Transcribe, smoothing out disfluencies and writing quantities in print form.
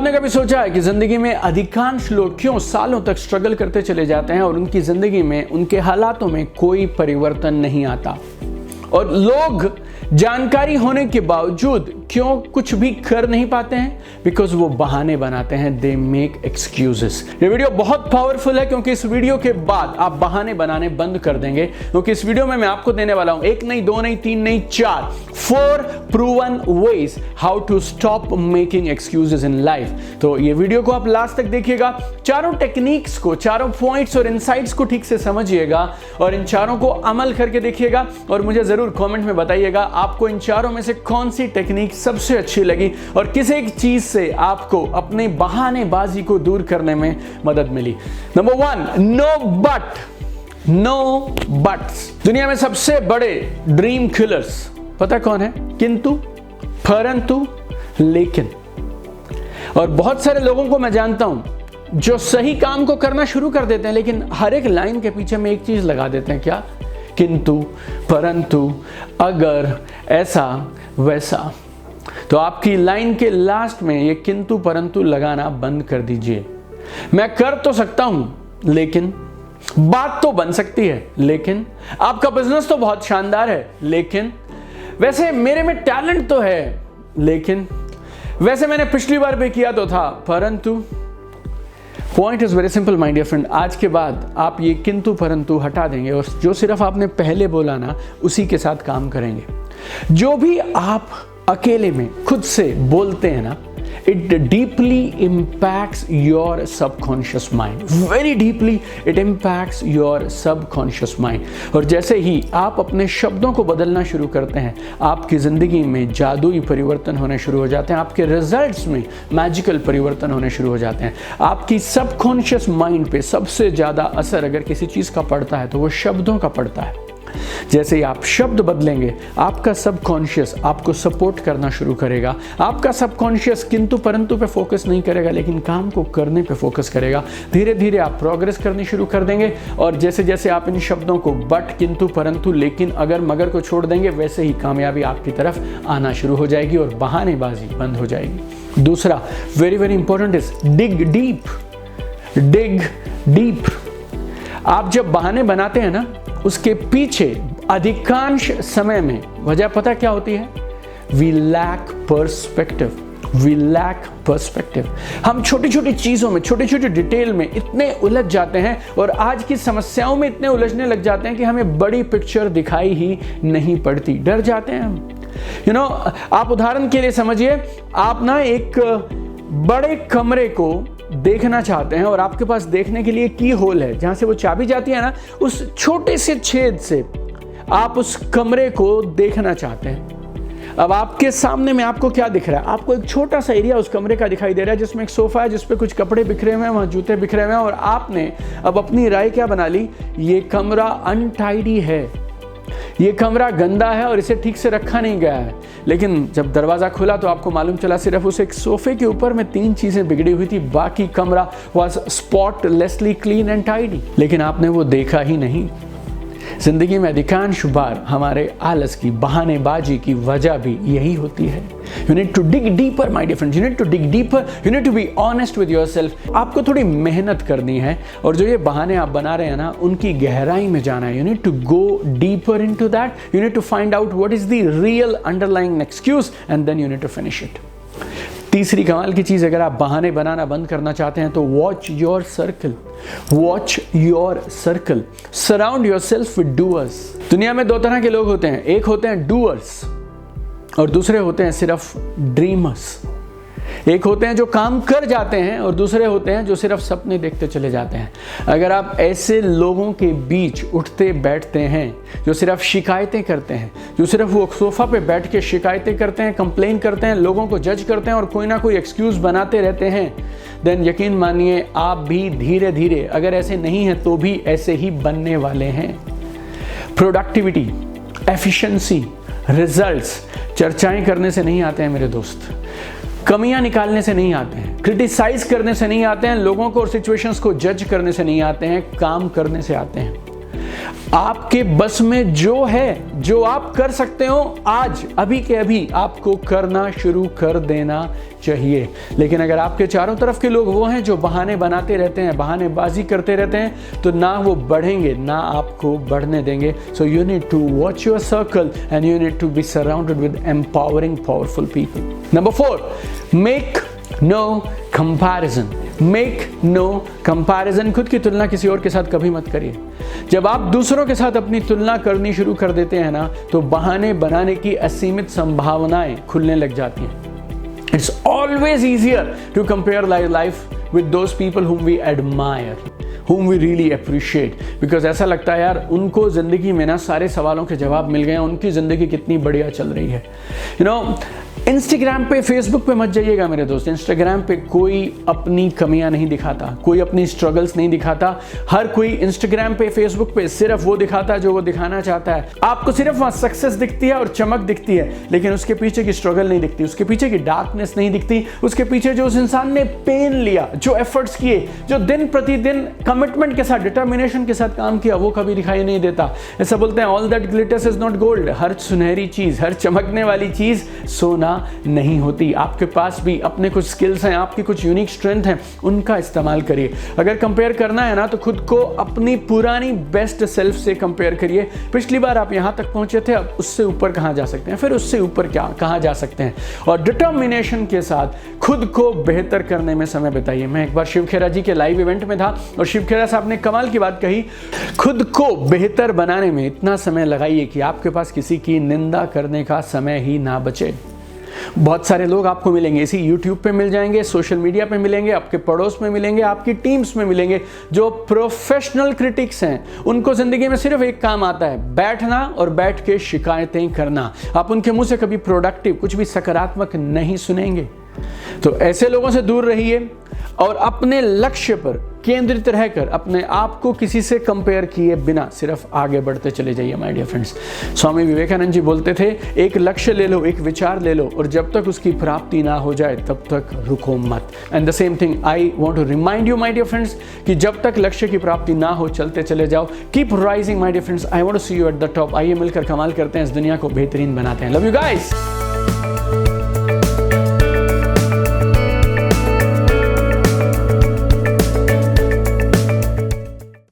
आपने कभी सोचा है कि जिंदगी में अधिकांश लोग क्यों सालों तक स्ट्रगल करते चले जाते हैं और उनकी जिंदगी में, उनके हालातों में कोई परिवर्तन नहीं आता? और लोग जानकारी होने के बावजूद क्यों कुछ भी कर नहीं पाते हैं? बिकॉज वो बहाने बनाते हैं, दे मेक एक्सक्यूजेस। ये वीडियो बहुत पावरफुल है क्योंकि इस वीडियो के बाद आप बहाने बनाने बंद कर देंगे, क्योंकि इस वीडियो में मैं आपको देने वाला हूं एक नहीं, दो नहीं, तीन नहीं, 4 proven ways how to stop making excuses in life. तो ये वीडियो को आप लास्ट तक देखिएगा, चारों टेक्निक्स को, चारों पॉइंट्स और इनसाइट्स को ठीक से समझिएगा और इन चारों को अमल करके देखिएगा और मुझे जरूर कमेंट में बताइएगा आपको इन चारों में से कौन सी टेक्निक सबसे अच्छी लगी और किस एक चीज से आपको अपने बहानेबाजी को दूर करने में मदद मिली। Number 1, no buts. दुनिया में सबसे बड़े ड्रीम किलर्स पता कौन है? किंतु, परंतु, लेकिन। और बहुत सारे लोगों को मैं जानता हूं जो सही काम को करना शुरू कर देते हैं, लेकिन हर एक लाइन के पीछे में एक चीज लगा देते हैं। क्या? किंतु, परंतु, अगर, ऐसा, वैसा। तो आपकी लाइन के लास्ट में ये किंतु परंतु लगाना बंद कर दीजिए। मैं कर तो सकता हूं, लेकिन बात तो बन सकती है, लेकिन आपका बिजनेस तो बहुत शानदार है, लेकिन वैसे मेरे में टैलेंट तो है, लेकिन वैसे मैंने पिछली बार भी किया तो था, परंतु। Point is very simple my dear friend. आज के बाद आप ये किंतु परंतु हटा देंगे और जो सिर्फ आपने पहले बोला ना, उसी के साथ काम करेंगे। जो भी आप अकेले में खुद से बोलते हैं ना, it deeply impacts your subconscious mind. Very deeply it impacts your subconscious mind. और जैसे ही आप अपने शब्दों को बदलना शुरू करते हैं, आपकी ज़िंदगी में जादुई परिवर्तन होने शुरू हो जाते हैं, आपके रिजल्ट्स में मैजिकल परिवर्तन होने शुरू हो जाते हैं। आपकी सबकॉन्शियस माइंड पे सबसे ज़्यादा असर अगर किसी चीज़ का पड़ता है तो वो शब्दों का पड़ता है। जैसे ही आप शब्द बदलेंगे, आपका सबकॉन्शियस आपको सपोर्ट करना शुरू करेगा। आपका सबकॉन्शियस किंतु परंतु पे फोकस नहीं करेगा, लेकिन काम को करने पे फोकस करेगा। धीरे धीरे आप प्रोग्रेस करनी शुरू कर देंगे और जैसे जैसे आप इन शब्दों को बट, किंतु, परंतु, लेकिन, अगर, मगर को छोड़ देंगे, वैसे ही कामयाबी आपकी तरफ आना शुरू हो जाएगी और बहानेबाजी बंद हो जाएगी। दूसरा, very very important is dig deep. Dig deep. आप जब बहाने बनाते हैं ना, उसके पीछे अधिकांश समय में वजह पता क्या होती है? We lack perspective. We lack perspective. हम छोटी छोटी चीज़ों में, छोटी छोटी डिटेल में इतने उलझ जाते हैं और आज की समस्याओं में इतने उलझने लग जाते हैं कि हमें बड़ी पिक्चर दिखाई ही नहीं पड़ती। डर जाते हैं हम। आप उदाहरण के लिए समझिए, आप ना एक बड़े कमरे को देखना चाहते हैं और आपके पास देखने के लिए की होल है, जहां से वो चाबी जाती है ना, उस छोटे से छेद से आप उस कमरे को देखना चाहते हैं। अब आपके सामने में आपको क्या दिख रहा है? आपको एक छोटा सा एरिया उस कमरे का दिखाई दे रहा है, जिसमें एक सोफा है, जिसपे कुछ कपड़े बिखरे हुए हैं, वहां जूते बिखरे हुए हैं, और आपने अब अपनी राय क्या बना ली? ये कमरा अनटाइडी है, ये कमरा गंदा है और इसे ठीक से रखा नहीं गया है। लेकिन जब दरवाजा खुला तो आपको मालूम चला सिर्फ उस एक सोफे के ऊपर में 3 चीजें बिगड़ी हुई थी, बाकी कमरा was spotlessly clean and tidy. लेकिन आपने वो देखा ही नहीं। जिंदगी में अधिकांश बार हमारे आलस की, बहानेबाजी की वजह भी यही होती है। You need to dig deeper, my dear friends. You need to dig deeper. You need to be honest with yourself. आपको थोड़ी मेहनत करनी है और जो ये बहाने आप बना रहे हैं ना, उनकी गहराई में जाना है। You need to go deeper into that. You need to find out what is the real underlying excuse and then you need to finish it. तीसरी कमाल की चीज, अगर आप बहाने बनाना बंद करना चाहते हैं तो watch your circle. Watch your circle. Surround yourself with doers. दुनिया में 2 तरह के लोग होते हैं, एक होते हैं डूअर्स और दूसरे होते हैं सिर्फ ड्रीमर्स। एक होते हैं जो काम कर जाते हैं और दूसरे होते हैं जो सिर्फ सपने देखते चले जाते हैं। अगर आप ऐसे लोगों के बीच उठते बैठते हैं जो सिर्फ शिकायतें करते हैं, जो सिर्फ वो सोफा पे बैठ के शिकायतें करते हैं, कंप्लेन करते हैं, लोगों को जज करते हैं और कोई ना कोई एक्सक्यूज बनाते रहते हैं, देन यकीन मानिए आप भी धीरे धीरे, अगर ऐसे नहीं हैं तो भी ऐसे ही बनने वाले हैं। प्रोडक्टिविटी, एफिशिएंसी, रिजल्ट्स चर्चाएं करने से नहीं आते हैं मेरे दोस्त, कमियां निकालने से नहीं आते हैं, क्रिटिसाइज करने से नहीं आते हैं, लोगों को और सिचुएशंस को जज करने से नहीं आते हैं, काम करने से आते हैं। आपके बस में जो है, जो आप कर सकते हो आज अभी के अभी आपको करना शुरू कर देना चाहिए। लेकिन अगर आपके चारों तरफ के लोग वो हैं जो बहाने बनाते रहते हैं, बहानेबाजी करते रहते हैं, तो ना वो बढ़ेंगे ना आपको बढ़ने देंगे। So you need to watch your circle and you need to be surrounded with empowering powerful people. Number 4, make no comparison. Make no comparison, खुद की तुलना किसी और के साथ कभी मत करिए। जब आप दूसरों के साथ अपनी तुलना करनी शुरू कर देते हैं ना, तो बहाने बनाने की असीमित संभावनाएं खुलने लग जाती हैं। It's always easier to compare life with those people whom we admire, whom we really appreciate, because ऐसा लगता है यार उनको ज़िंदगी में ना सारे सवालों के जवाब मिल गए हैं, उनकी ज़िंदगी कितनी बढ़िया चल रही है। इंस्टाग्राम पे, फेसबुक पे मत जाइएगा मेरे दोस्त। इंस्टाग्राम पे कोई अपनी कमियां नहीं दिखाता, कोई अपनी स्ट्रगल्स नहीं दिखाता। हर कोई इंस्टाग्राम पे, फेसबुक पे सिर्फ वो दिखाता है जो वो दिखाना चाहता है। आपको सिर्फ वहाँ सक्सेस दिखती है और चमक दिखती है, लेकिन उसके पीछे की स्ट्रगल नहीं दिखती, उसके पीछे की डार्कनेस नहीं दिखती, उसके पीछे जो उस इंसान ने पेन लिया, जो एफर्ट्स किए, जो दिन प्रतिदिन कमिटमेंट के साथ, डिटर्मिनेशन के साथ काम किया, वो कभी दिखाई नहीं देता। ऐसा बोलते हैं all that glitters is not gold. हर सुनहरी चीज, हर चमकने वाली चीज सोना नहीं होती। आपके पास भी अपने कुछ स्किल्स हैं, आपकी कुछ यूनिक स्ट्रेंथ हैं, उनका इस्तेमाल करिए। अगर कंपेयर करना है ना, तो खुद को अपनी पुरानी बेस्ट सेल्फ से कंपेयर करिए। पिछली बार आप यहाँ तक पहुंचे थे, अब उससे ऊपर कहाँ जा सकते हैं, फिर उससे ऊपर कहाँ जा सकते हैं, और डिटर्मिनेशन के साथ खुद को बेहतर करने में समय बिताइए। मैं एक बार शिव खेरा जी के लाइव इवेंट में था और शिव खेरा साहब ने कमाल की बात कही, खुद को बेहतर बनाने में इतना समय लगाइए कि आपके पास किसी की निंदा करने का समय ही ना बचे। बहुत सारे लोग आपको मिलेंगे, इसी YouTube पे मिल जाएंगे, सोशल मीडिया पे मिलेंगे, आपके पड़ोस में मिलेंगे, आपकी टीम्स में मिलेंगे, जो प्रोफेशनल क्रिटिक्स हैं। उनको जिंदगी में सिर्फ एक काम आता है, बैठना और बैठ के शिकायतें करना। आप उनके मुंह से कभी प्रोडक्टिव, कुछ भी सकारात्मक नहीं सुनेंगे। तो ऐसे लोगों से दूर रहिए और अपने लक्ष्य पर केंद्रित रहकर अपने आप को किसी से कंपेयर किए बिना सिर्फ आगे बढ़ते चले जाइए my dear friends. Swami Vivekananda ji बोलते थे, एक लक्ष्य ले लो, एक विचार ले लो, और जब तक उसकी प्राप्ति ना हो जाए तब तक रुको मत। And the same thing I want to remind you my dear friends कि जब तक लक्ष्य की प्राप्ति ना हो चलते चले जाओ। Keep rising my dear friends. I want to see you at the top. आइए मिलकर कमाल करते हैं, इस दुनिया को बेहतरीन बनाते हैं। Love you guys.